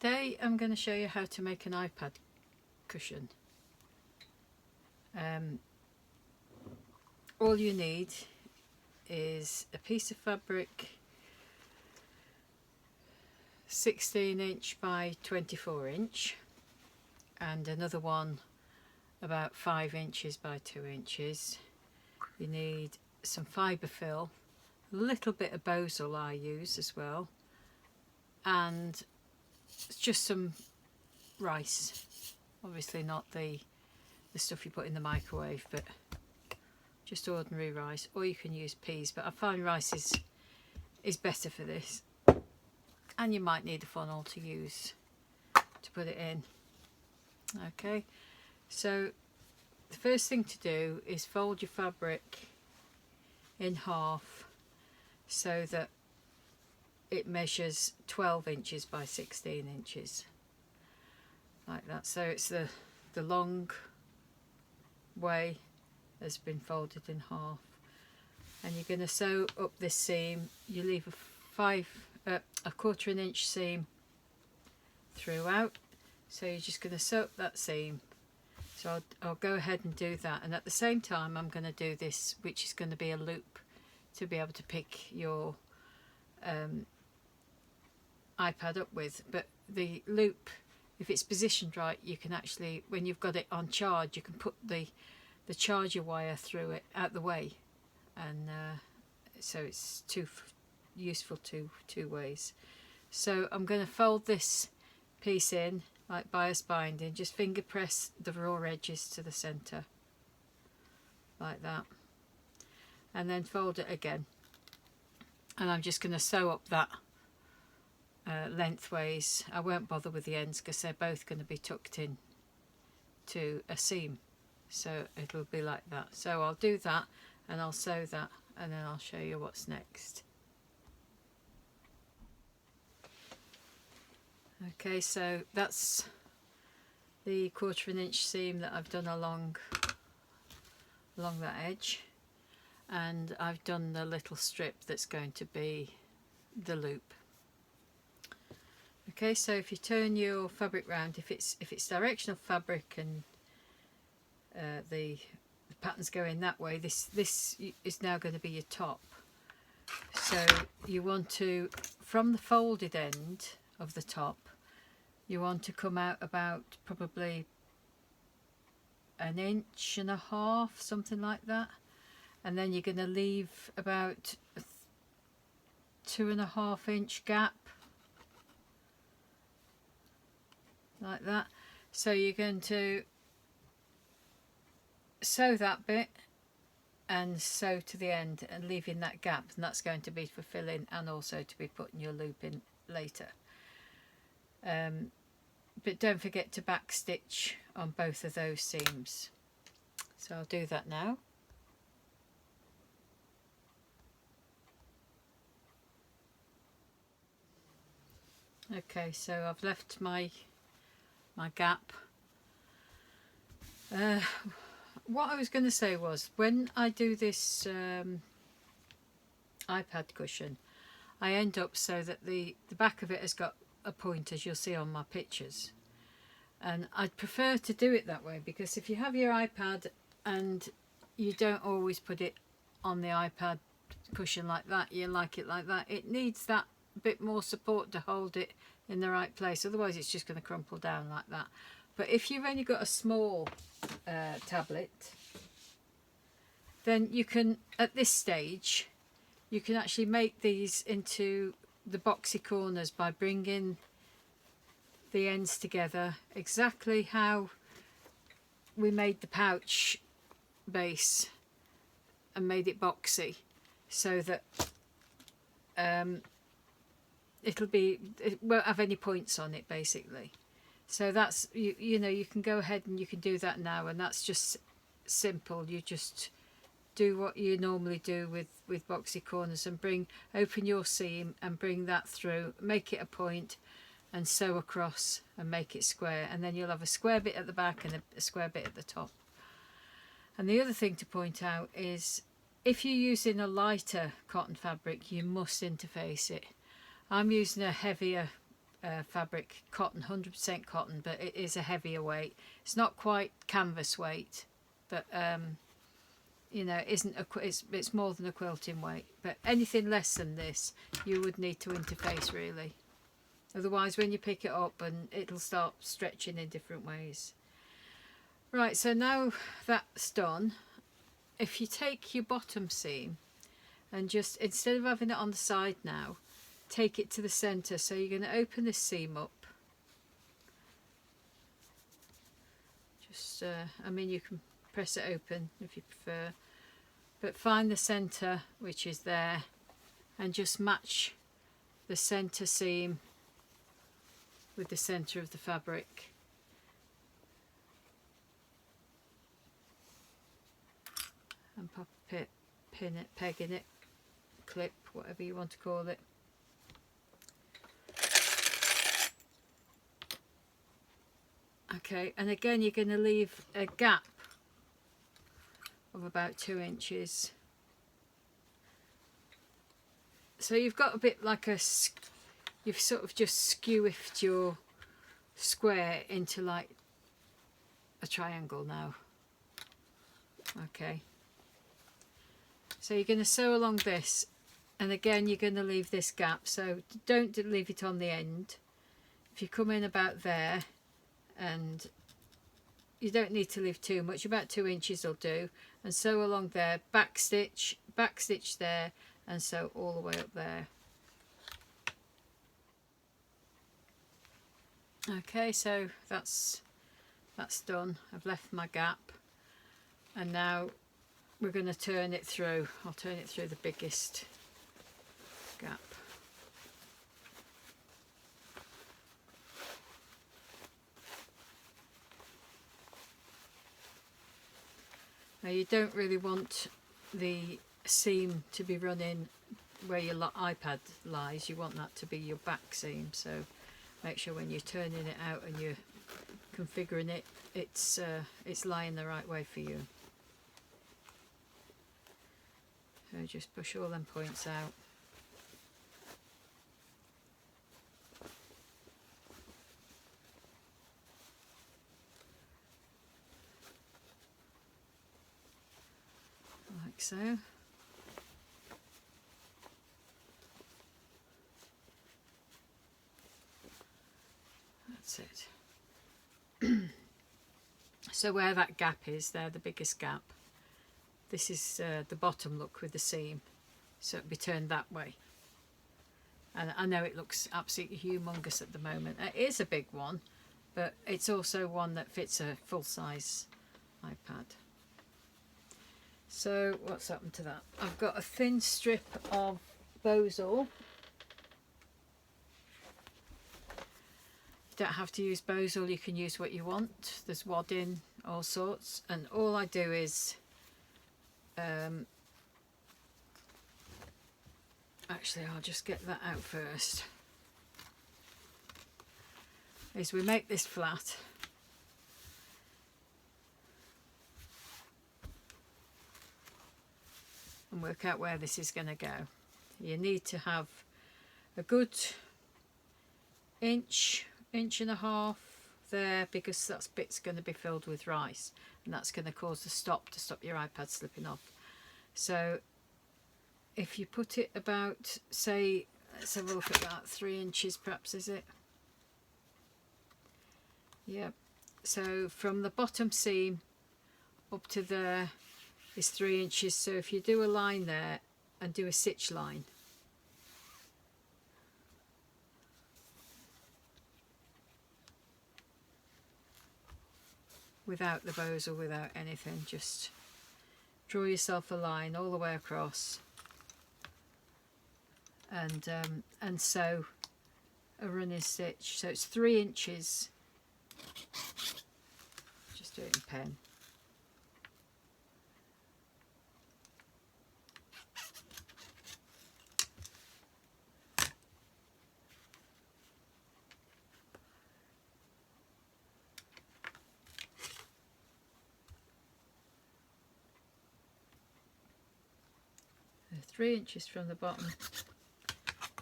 Today I'm going to show you how to make an iPad cushion. All you need is a piece of fabric 16" by 24" and another one about 5" by 2". You need some fibre fill, a little bit of bosal I use as well, and just some rice. Obviously not the stuff you put in the microwave, but just ordinary rice, or you can use peas, but I find rice is better for this. And you might need a funnel to use to put it in. Okay, so the first thing to do is fold your fabric in half so that it measures 12" by 16", like that. So it's the long way has been folded in half, and you're going to sew up this seam. You leave a 1/4 inch seam throughout, so you're just going to sew up that seam. So I'll go ahead and do that, and at the same time I'm going to do this, which is going to be a loop to be able to pick your iPad up with. But the loop, if it's positioned right, you can actually, when you've got it on charge, you can put the charger wire through it out the way, and so it's useful two ways. So I'm going to fold this piece in like bias binding, just finger press the raw edges to the centre like that, and then fold it again, and I'm just going to sew up that lengthways. I won't bother with the ends because they're both going to be tucked in to a seam, so it'll be like that. So I'll do that and I'll sew that, and then I'll show you what's next. Okay, so that's the 1/4 inch seam that I've done along that edge, and I've done the little strip that's going to be the loop. Okay, so if you turn your fabric round, if it's directional fabric and the pattern's going that way, this is now going to be your top. So you want to, from the folded end of the top, you want to come out about probably 1.5 inches, something like that, and then you're going to leave about a 2.5 inch gap like that. So you're going to sew that bit and sew to the end and leaving that gap, and that's going to be for filling and also to be putting your loop in later. But don't forget to back stitch on both of those seams. So I'll do that now. Okay, so I've left my gap. What I was going to say was, when I do this iPad cushion, I end up so that the back of it has got a point, as you'll see on my pictures, and I'd prefer to do it that way, because if you have your iPad and you don't always put it on the iPad cushion like that, you like it like that, it needs that bit more support to hold it in the right place, otherwise it's just going to crumple down like that. But if you've only got a small tablet, then you can, at this stage, you can actually make these into the boxy corners by bringing the ends together exactly how we made the pouch base and made it boxy, so that it won't have any points on it basically. So that's, you know, you can go ahead and you can do that now, and that's just simple. You just do what you normally do with boxy corners, and open your seam and bring that through, make it a point and sew across and make it square, and then you'll have a square bit at the back and a square bit at the top. And the other thing to point out is, if you're using a lighter cotton fabric, you must interface it. I'm using a heavier fabric, cotton, 100% cotton, but it is a heavier weight. It's not quite canvas weight, but you know, it's more than a quilting weight. But anything less than this, you would need to interface really. Otherwise, when you pick it up, and it'll start stretching in different ways. Right, so now that's done, if you take your bottom seam and just, instead of having it on the side now, take it to the centre. So you're going to open this seam up. Just, I mean, you can press it open if you prefer, but find the centre, which is there, and just match the centre seam with the centre of the fabric. And pop a pin it, peg in it, clip, whatever you want to call it. Okay, and again you're going to leave a gap of about 2 inches. So you've got a bit like a, you've sort of just skewiffed your square into like a triangle now. Okay. So you're going to sew along this, and again you're going to leave this gap, so don't leave it on the end. If you come in about there, and you don't need to leave too much, about 2 inches will do, and sew along there, back stitch there, and sew all the way up there. Okay, so that's done. I've left my gap, and now we're going to turn it through. I'll turn it through the biggest gap. Now you don't really want the seam to be running where your iPad lies. You want that to be your back seam, so make sure when you're turning it out and you're configuring it, it's lying the right way for you. So just push all them points out. Like so. That's it. So where that gap is, there, the biggest gap, this is the bottom look with the seam, so it'll be turned that way. And I know it looks absolutely humongous at the moment. It is a big one, but it's also one that fits a full-size iPad. So what's happened to that? I've got a thin strip of Bozal. You don't have to use Bozal, you can use what you want. There's wadding, all sorts, and all I do is actually I'll just get that out first, is we make this flat, and work out where this is going to go. You need to have a good inch and a half there, because that bit's going to be filled with rice, and that's going to cause the stop to stop your iPad slipping off. So if you put it about, say, let's have a look at that, 3 inches perhaps, is it? Yep. So from the bottom seam up to there is 3 inches. So if you do a line there and do a stitch line, without the Bozal, without anything, just draw yourself a line all the way across, and sew a running stitch. So it's 3 inches. Just do it in pen. So 3 inches from the bottom.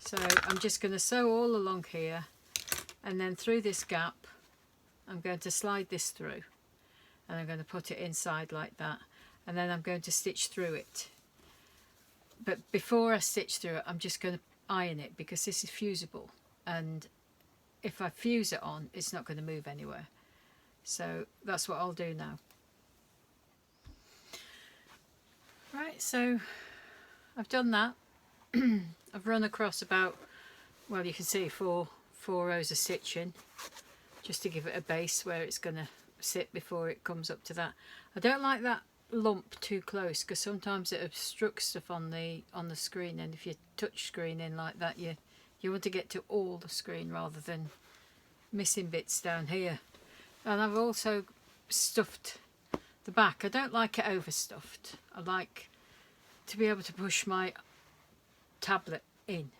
So I'm just going to sew all along here, and then through this gap I'm going to slide this through, and I'm going to put it inside like that, and then I'm going to stitch through it. But before I stitch through it, I'm just going to iron it, because this is fusible, and if I fuse it on, it's not going to move anywhere. So that's what I'll do now. Right, so I've done that. I've run across about, well, you can see four rows of stitching, just to give it a base where it's going to sit before it comes up to that. I don't like that lump too close, because sometimes it obstructs stuff on the screen, and if you touch screen in like that, you want to get to all the screen rather than missing bits down here. And I've also stuffed the back. I don't like it overstuffed. I like to be able to push my tablet in.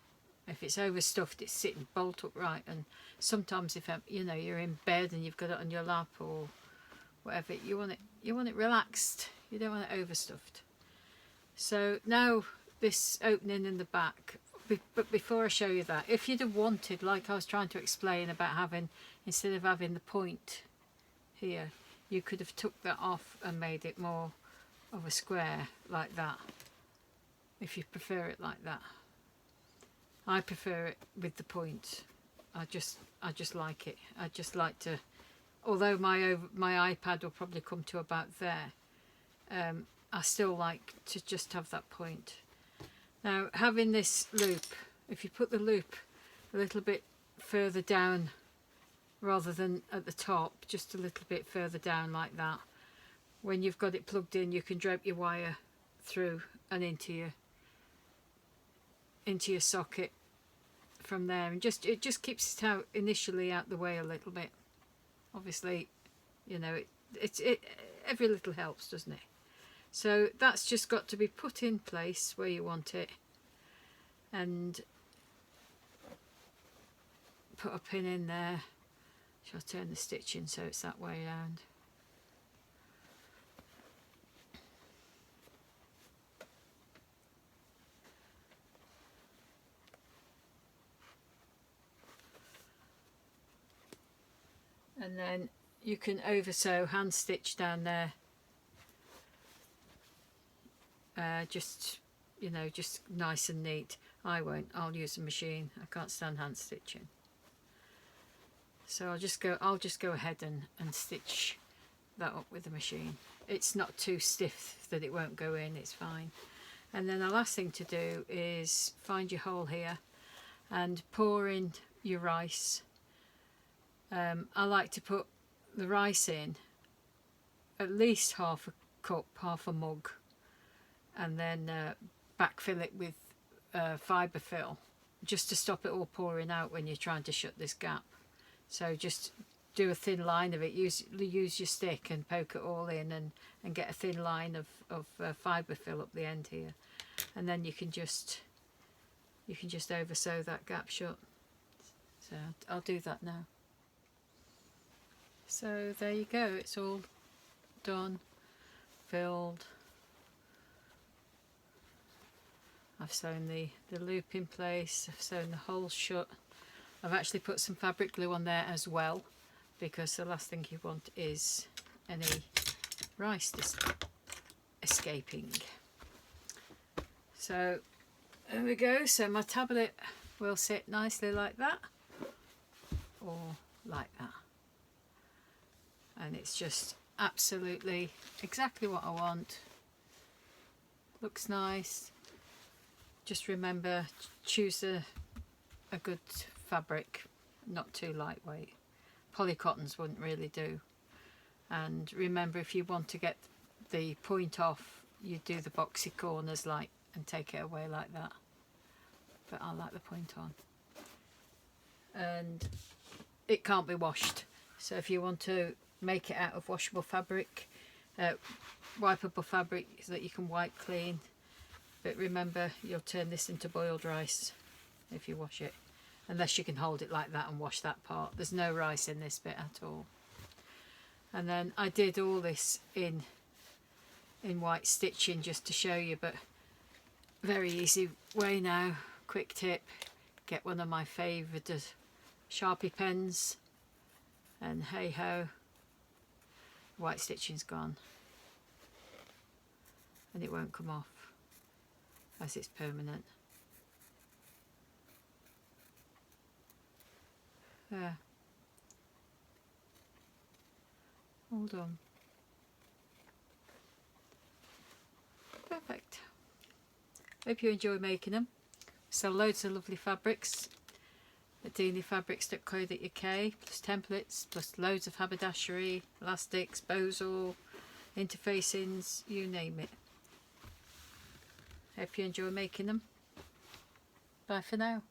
If it's overstuffed, it's sitting bolt upright, and sometimes if you're in bed and you've got it on your lap or whatever, you want it relaxed. You don't want it overstuffed. So now this opening in the back, but before I show you that, if you'd have wanted, like I was trying to explain about having, instead of having the point here, you could have took that off and made it more of a square like that, if you prefer it like that. I prefer it with the point. I just like it. I just like to, although my iPad will probably come to about there, I still like to just have that point. Now, having this loop, if you put the loop a little bit further down rather than at the top, just a little bit further down like that, when you've got it plugged in, you can drape your wire through and into your socket from there, and it just keeps it out initially out the way a little bit. Obviously, every little helps, doesn't it? So that's just got to be put in place where you want it, and put a pin in there. Shall I turn the stitch in so it's that way around? And then you can over sew, hand stitch down there, just nice and neat. I won't, I'll use a machine. I can't stand hand stitching, so I'll just go ahead and stitch that up with the machine. It's not too stiff that it won't go in, it's fine. And then the last thing to do is find your hole here and pour in your rice. I like to put the rice in at least half a cup, half a mug, and then backfill it with fibre fill, just to stop it all pouring out when you're trying to shut this gap. So just do a thin line of it, use your stick and poke it all in, and get a thin line of fibre fill up the end here, and then you can just over sew that gap shut. So I'll do that now. So there you go, it's all done, filled. I've sewn the loop in place, I've sewn the hole shut. I've actually put some fabric glue on there as well, because the last thing you want is any rice escaping. So there we go. So my tablet will sit nicely like that, or like that. And it's just absolutely exactly what I want. Looks nice. Just remember, choose a good fabric, not too lightweight. Polycottons wouldn't really do. And remember, if you want to get the point off, you do the boxy corners and take it away like that. But I like the point on. And it can't be washed. So if you want to make it out of washable fabric, wipeable fabric that you can wipe clean. But remember, you'll turn this into boiled rice if you wash it, unless you can hold it like that and wash that part. There's no rice in this bit at all. And then I did all this in white stitching just to show you, but very easy way now. Quick tip, get one of my favourite Sharpie pens, and hey ho, white stitching's gone, and it won't come off as it's permanent. There, all done. Perfect. Hope you enjoy making them. Sell loads of lovely fabrics at deanyfabrics.co.uk, plus templates, plus loads of haberdashery, elastics, bozal, interfacings, you name it. Hope you enjoy making them. Bye for now.